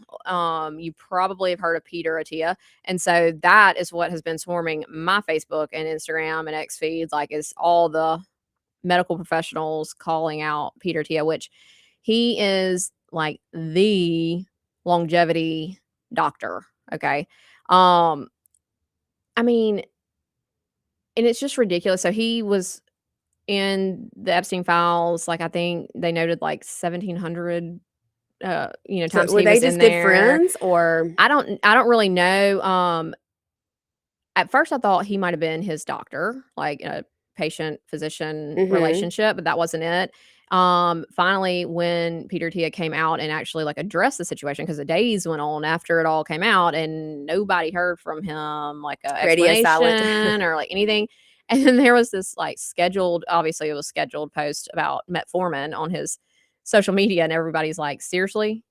you probably have heard of Peter Attia. And so that is what has been swarming my Facebook and Instagram and X feeds, like is all the medical professionals calling out Peter Attia, which he is like the longevity doctor. Okay. I mean, and it's just ridiculous. So he was in the Epstein files, like I think they noted like 1,700 So times were he they was just in good there. friends or I don't really know. At first I thought he might have been his doctor, like patient physician Mhm. relationship, but that wasn't it. Finally, when Peter Tia came out and actually like addressed the situation, because the days went on after it all came out and nobody heard from him like a Radio silent. explanation or like anything. And then there was this like scheduled, obviously it was scheduled post about metformin on his social media, and everybody's like, seriously?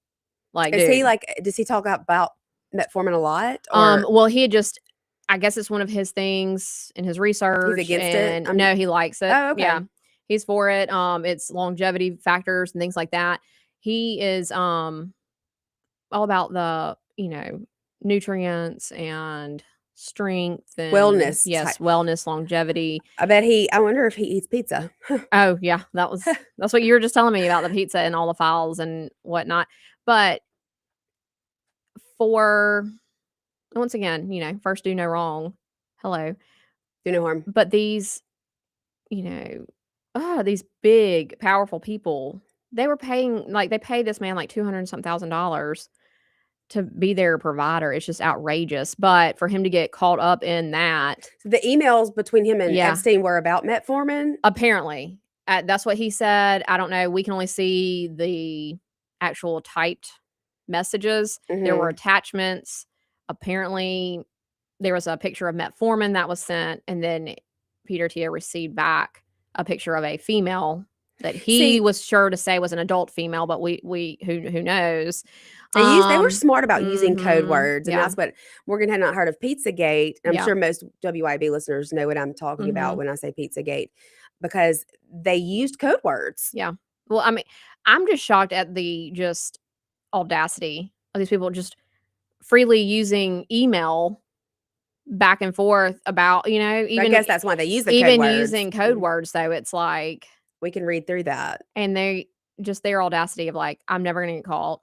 Like, Is he dude. like, does he talk about metformin a lot? Or Well, he had just, I guess it's one of his things in his research. against it? And no, he likes it. Oh, okay. Yeah. He's for it. It's longevity factors and things like that. He is all about the, nutrients and strength and Wellness yes, type. wellness, longevity. I wonder if he eats pizza. Oh yeah, that's what you were just telling me about the pizza and all the files and whatnot. But for once again, first do no wrong. Hello. Do no harm. But these, these big, powerful people, they were paying they pay this man like 200 and some $1,000 to be their provider. It's just outrageous. But for him to get caught up in that, So the emails between him and Yeah. Epstein were about metformin? apparently, that's what he said. I don't know. We can only see the actual typed messages. There were Mhm. attachments. Apparently, there was a picture of metformin that was sent, and then Peter Tia received back a picture of a female that he See- was sure to say was an adult female, but we who knows? They were smart about using code Mhm, words, and yeah. that's what Morgan had not heard of Pizzagate. I'm Yeah. sure most WIB listeners know what I'm talking about Mhm. when I say Pizzagate, because they used code words. Yeah. Well, I mean, I'm just shocked at the just audacity of these people just freely using email back and forth about, I even guess that's why they use the code even words. using code words though. It's like, We can read through that. and they just their audacity of like, I'm never gonna get caught.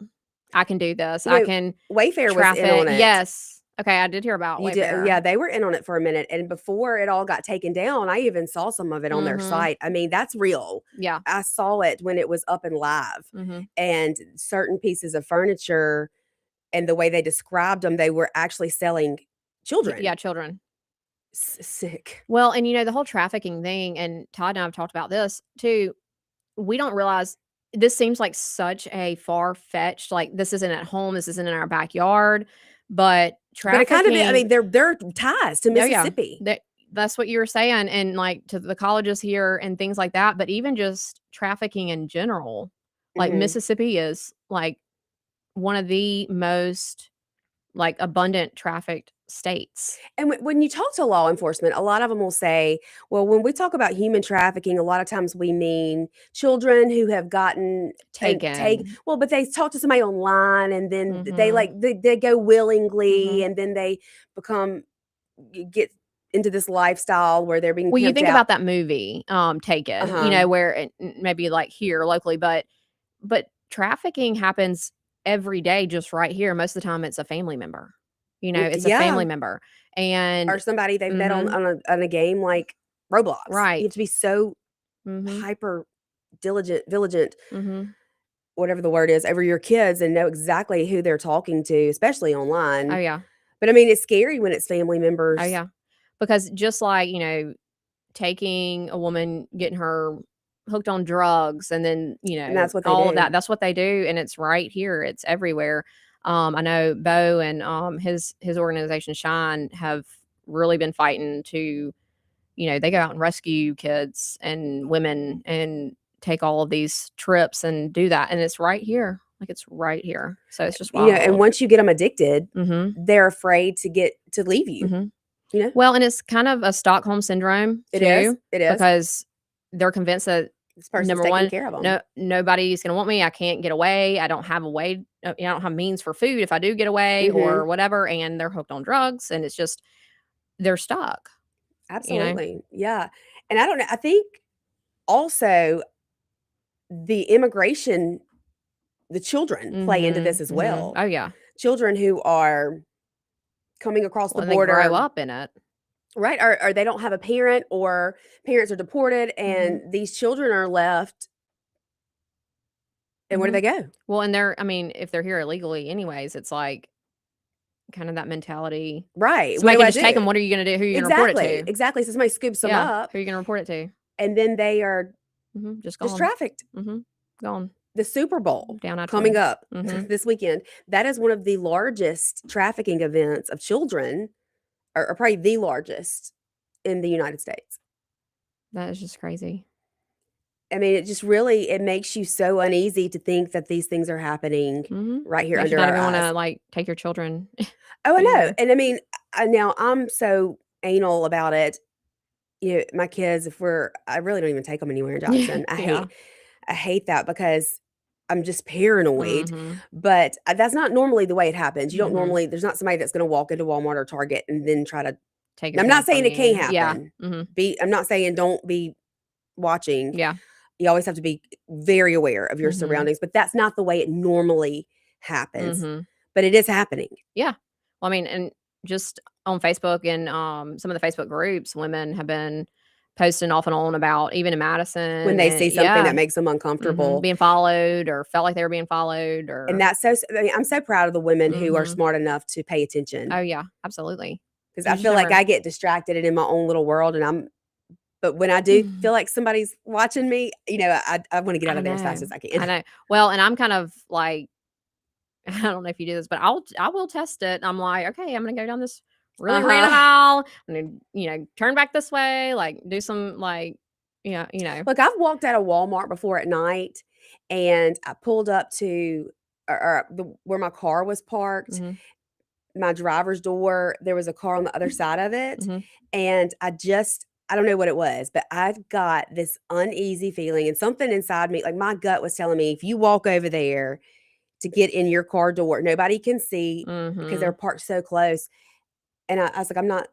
I can do this. You I know, can Wayfair was traffic. in on it. Yes. Okay, I did hear about You did, Wayfair. yeah, they were in on it for a minute, and before it all got taken down, I even saw some of it on their Mhm. site. I mean, that's real. Yeah. I saw it when it was up and live, Mhm. and certain pieces of furniture and the way they described them, they were actually selling children. Yeah, children. Sick. Well, and the whole trafficking thing, and Todd and I have talked about this too. We don't realize this seems like such a far-fetched, like this isn't at home, this isn't in our backyard, but But it kind of, I trafficking. mean, they're ties to Oh, yeah. Mississippi. That's what you were saying, and like to the colleges here and things like that. But even just trafficking in general, like Mhm. Mississippi is like one of the most like abundant trafficked states. And when you talk to law enforcement, a lot of them will say, well, when we talk about human trafficking, a lot of times we mean children who have gotten Taken. well, but they talk to somebody online, and then they Mhm. they go willingly, Mhm. and then they become get into this lifestyle where they're being Well, you pimped think out. about that movie, Taken, Uh-huh. where maybe like here locally, but trafficking happens every day just right here. Most of the time, it's a family member. It's a Yeah. family member, and Or somebody they've met Mhm. on a game like Roblox. You Right. have to be so Mhm. hyper vigilant, Mhm. whatever the word is, over your kids, and know exactly who they're talking to, especially Oh online. yeah. But I mean, it's scary when it's family members. Oh yeah. Because just like, taking a woman, getting her hooked on drugs, and then, And that's what they all of do. that. That's what they do, and it's right here. It's everywhere. I know Bo and his organization Shine have really been fighting to, they go out and rescue kids and women and take all of these trips and do that, and it's right here. Like it's right here. So it's just wild. And once you get them addicted, Mhm. they're afraid to leave you. Mhm. You know? Well, and it's kind of a Stockholm syndrome It too, is. It is. because they're convinced that This person's number taking one, care of them. nobody's gonna want me. I can't get away. I don't have a way. I don't have means for food if I do get away or Mhm. whatever. And they're hooked on drugs, and it's just they're stuck. Absolutely. Yeah. And I don't know. I think also the immigration, the children play into this Mhm, as mhm. well. Oh yeah. Children who are coming across the Well, they grow border, up in it. right? Or they don't have a parent, or parents are deported, and Mhm. these children are left. And where do they Mhm. go? Well, and if they're here illegally anyways, it's like kind of that mentality. Right. Somebody What do can I just take do? them. What are you going to do? Who are you going to report it to? Exactly. So somebody scoops them up. Who are you going to report it to? And then they are Just just gone. trafficked. Gone. The Super Bowl Down coming up Mhm. this weekend. That is one of the largest trafficking events of children, or probably the largest in the United States. That is just crazy. I mean, it makes you so uneasy to think that these things are happening right here Makes you under not our even want eyes. to like take your children. Oh, I know. anywhere. And I mean, now I'm so anal about it. My kids, I really don't even take them anywhere in Jackson. Yeah. I hate that because I'm just paranoid. Mhm. But that's not normally the way it happens. You don't Mhm. there's not somebody that's going to walk into Walmart or Target and then try to. Take your I'm kid not saying from it can't you. Yeah. happen. Mhm. I'm not saying don't be watching. Yeah. You always have to be very aware of your Mhm. surroundings, but that's not the way it normally happens. Mhm. But it is happening. Yeah. Well, I mean, and just on Facebook and some of the Facebook groups, women have been posting off and on about even in Madison When they and see something that makes them uncomfortable. being followed or felt like they were being followed or And that's I mean, I'm so proud of the women who are Mhm. smart enough to pay attention. Oh yeah, absolutely. Because You I just feel like never- I get distracted and in my own little world, but when I do feel like somebody's watching me, I want to get out I of there as fast know. as I can. I know. Well, and I'm kind of like I don't know if you do this, but I will test it. I'm like, okay, I'm gonna go down this really random aisle. I'm gonna, turn back this way, like do some like, Look, I've walked out of Walmart before at night, and I pulled up to where my car was parked. Mhm. My driver's door, there was a car on the other side of it, Mhm. and I don't know what it was, but I got this uneasy feeling, and something inside me, like my gut was telling me, if you walk over there to get in your car door, nobody can see because they're Mhm. parked so close. And I was like, I'm not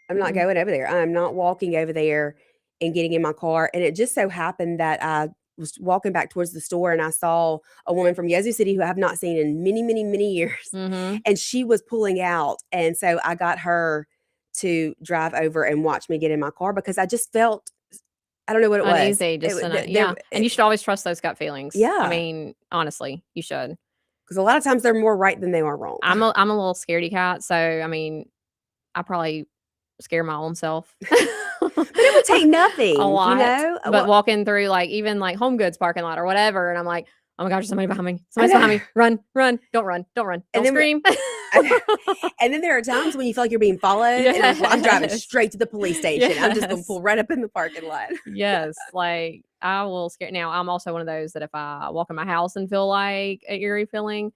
Mm-mm. going over there. I'm not walking over there and getting in my car. And it just so happened that I was walking back towards the store and I saw a woman from Yazoo City who I have not seen in many, many, many years. Mhm. And she was pulling out. And so I got her to drive over and watch me get in my car because I just felt, I don't know what it was. Uneasy, just It, yeah. there, And you should always trust those gut feelings. I yeah. mean, honestly, you should. Because a lot of times they're more right than they are wrong. I'm a little scaredy cat, so I mean, I probably scare my own self. But it would take nothing, A lot. But Well, walking through like even like Home Goods parking lot or whatever, and I'm like, oh my gosh, there's somebody behind me. I Somebody's know. behind me. Run, run, don't run, don't run, don't And then scream. And then there are times when you feel like you're being followed, and I'm driving Yes. straight to the police station. I'm just going to Yes. pull right up in the parking lot. Yes, like I will scare. Now I'm also one of those that if I walk in my house and feel like an eerie feeling,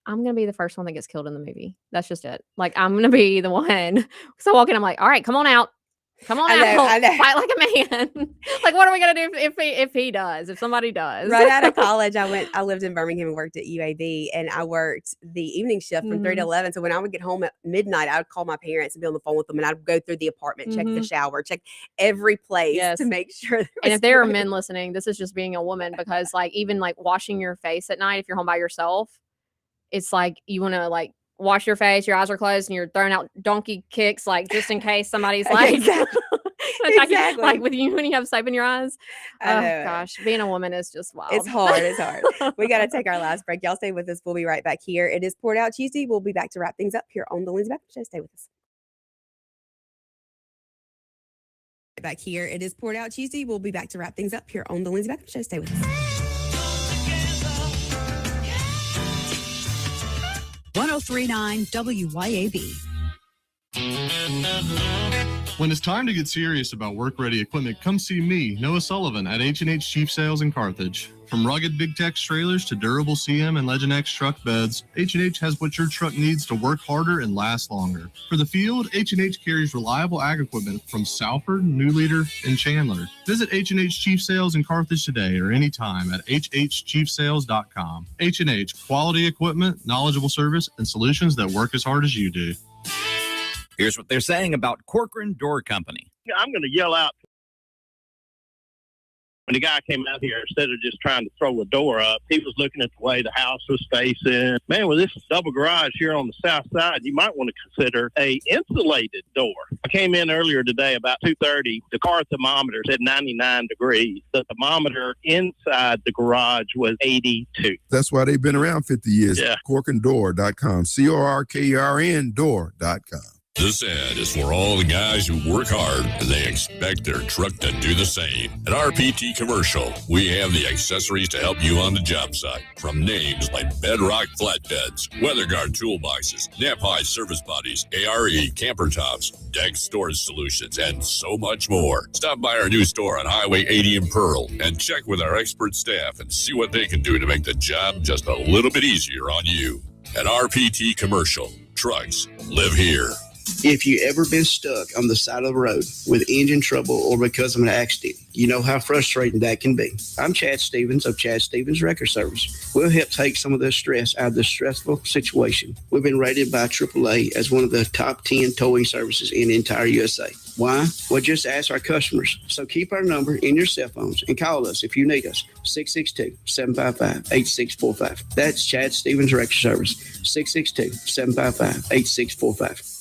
I'm gonna be the first one that gets killed in the movie. That's just it. Like I'm gonna be the one. So I walk in, I'm like, all right, come on out. Come on I know, out. I know. Fight like a man. Like, what are we gonna do if he does? If somebody does? Right out of college, I lived in Birmingham and worked at UAB, and I worked the evening shift from 3 to Mhm. 11. So when I would get home at midnight, I would call my parents and be on the phone with them, and I'd go through the apartment, check the Mhm. shower, check every place Yes. to make sure there And was if there are nobody. men listening, this is just being a woman because like even like washing your face at night if you're home by yourself, it's like you want to like wash your face, your eyes are closed, and you're throwing out donkey kicks like just in case somebody's like Exactly. attacking, Exactly. like with you when you have soap in your eyes. I Oh know. gosh, being a woman is just wild. It's hard. It's hard. We got to take our last break. Y'all stay with us. We'll be right back here. It is Poured Out Tuesday. We'll be back to wrap things up here on the Lindsay Baptist Show. Stay with us. Back here. It is Poured Out Tuesday. We'll be back to wrap things up here on the Lindsay Baptist Show. Stay with us. 1039 WYAB. When it's time to get serious about work-ready equipment, come see me, Noah Sullivan, at H&H Chief Sales in Carthage. From rugged Big Tex trailers to durable CM and Legend X truck beds, H&H has what your truck needs to work harder and last longer. For the field, H&H carries reliable ag equipment from Salford, New Leader, and Chandler. Visit H&H Chief Sales in Carthage today or anytime at hhchiefsales.com. H&H, quality equipment, knowledgeable service, and solutions that work as hard as you do. Here's what they're saying about Corcoran Door Company. I'm going to yell out When the guy came out here, instead of just trying to throw a door up, he was looking at the way the house was facing. Man, with this double garage here on the south side, you might want to consider a insulated door. I came in earlier today about 2:30. The car thermometer said 99 degrees. The thermometer inside the garage was 82. That's why they've been around 50 years. Yeah. Corkanddoor.com. CORKERN door.com. This ad is for all the guys who work hard and they expect their truck to do the same. At RPT Commercial, we have the accessories to help you on the job site. From names like Bedrock Flatbeds, WeatherGuard Toolboxes, Nap-High Service Bodies, ARE Camper Tops, Deck Storage Solutions, and so much more. Stop by our new store on Highway 80 in Pearl and check with our expert staff and see what they can do to make the job just a little bit easier on you. At RPT Commercial, trucks live here. If you ever been stuck on the side of the road with engine trouble or because of an accident, you know how frustrating that can be. I'm Chad Stevens of Chad Stevens Record Service. We'll help take some of the stress out of this stressful situation. We've been rated by AAA as one of the top 10 towing services in the entire USA. Why? Well, just ask our customers. So keep our number in your cell phones and call us if you need us. 662-755-8645. That's Chad Stevens Record Service. 662-755-8645.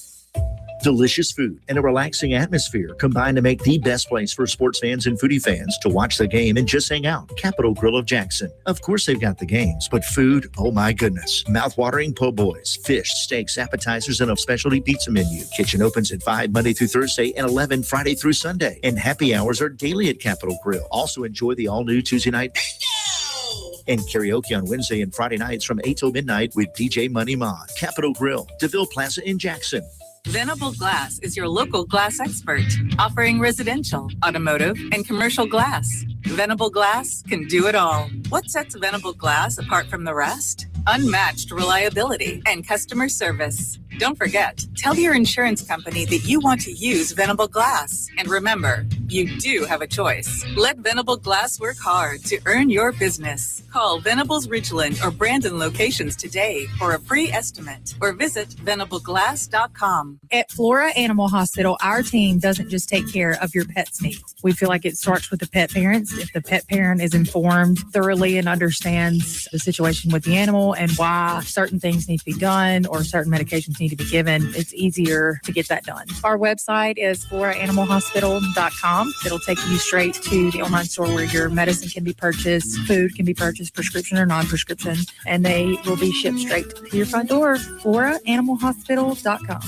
Delicious food and a relaxing atmosphere combine to make the best place for sports fans and foodie fans to watch the game and just hang out. Capitol Grill of Jackson. Of course they've got the games, but food, oh my goodness. Mouth-watering po' boys, fish, steaks, appetizers, and a specialty pizza menu. Kitchen opens at 5 Monday through Thursday and 11 Friday through Sunday. And happy hours are daily at Capitol Grill. Also enjoy the all-new Tuesday night and karaoke on Wednesday and Friday nights from 8 till midnight with DJ Money Ma. Capitol Grill, DeVille Plaza in Jackson. Venable Glass is your local glass expert, offering residential, automotive, and commercial glass. Venable Glass can do it all. What sets Venable Glass apart from the rest? Unmatched reliability and customer service. Don't forget, tell your insurance company that you want to use Venable Glass. And remember, you do have a choice. Let Venable Glass work hard to earn your business. Call Venable's Ridgeland or Brandon locations today for a free estimate or visit venableglass.com. At Flora Animal Hospital, our team doesn't just take care of your pet's needs. We feel like it starts with the pet parents. If the pet parent is informed thoroughly and understands the situation with the animal and why certain things need to be done or certain medications need to be given, it's easier to get that done. Our website is floraanimalhospital.com. It'll take you straight to the online store where your medicine can be purchased, food can be purchased, prescription or non-prescription, and they will be shipped straight to your front door. floraanimalhospital.com.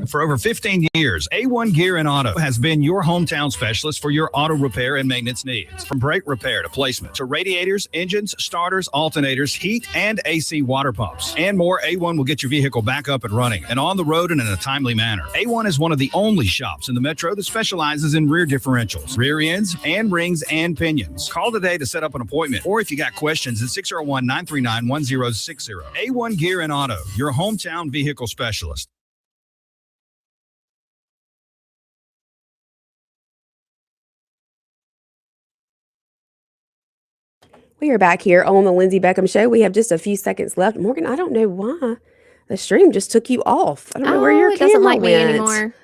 For over 15 years, A1 Gear and Auto has been your hometown specialist for your auto repair and maintenance needs. From brake repair to placement to radiators, engines, starters, alternators, heat, and AC water pumps, and more, A1 will get your vehicle back up and running and on the road and in a timely manner. A1 is one of the only shops in the metro that specializes in rear differentials, rear ends, and rings and pinions. Call today to set up an appointment, or if you got questions, at 601-939-1060. A1 Gear and Auto, your hometown vehicle specialist. We are back here on the Lindsay Beckham Show. We have just a few seconds left. Morgan, I don't know why the stream just took you off. I don't know where your it camera doesn't like went. me anymore.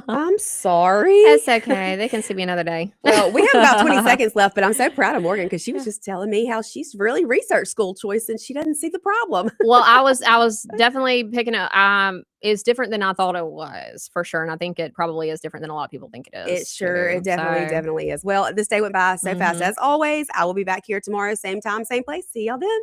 I'm sorry. It's okay. They can see me another day. Well, we have about 20 seconds left, but I'm so proud of Morgan because she was just telling me how she's really researched school choice and she doesn't see the problem. Well, I was definitely picking up. It's different than I thought it was, for sure, and I think it probably is different than a lot of people think it is. It definitely is. Well, this day went by so fast. As always, I will be back here tomorrow, same time, same place. See y'all then.